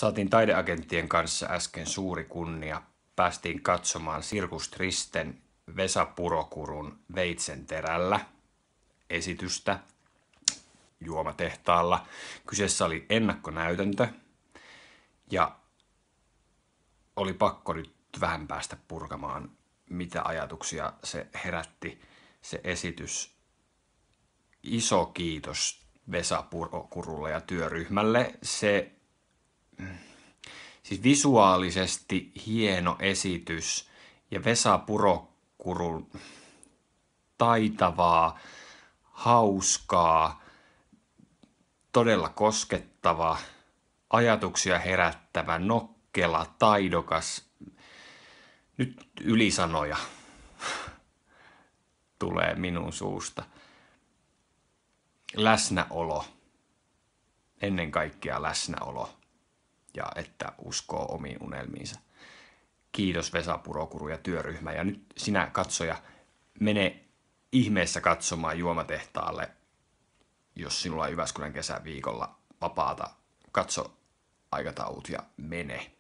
Saatiin taideagenttien kanssa äsken suuri kunnia. Päästiin katsomaan Sirkus Tristen Vesa Purokurun Veitsenterällä esitystä juomatehtaalla. Kyseessä oli ennakkonäytäntö ja oli pakko nyt vähän päästä purkamaan, mitä ajatuksia se herätti, se esitys. Iso kiitos Vesa Purokurulle ja työryhmälle. Siis visuaalisesti hieno esitys ja Vesa Purokurun taitavaa, hauskaa, todella koskettava, ajatuksia herättävä, nokkela, taidokas. Nyt ylisanoja tulee minun suusta. Läsnäolo. Ennen kaikkea läsnäolo. Ja että uskoo omiin unelmiinsa. Kiitos Vesa Purokuru ja työryhmä. Ja nyt sinä katsoja, mene ihmeessä katsomaan juomatehtaalle, jos sinulla on Jyväskylän kesäviikolla vapaata. Katso aikataulut ja mene.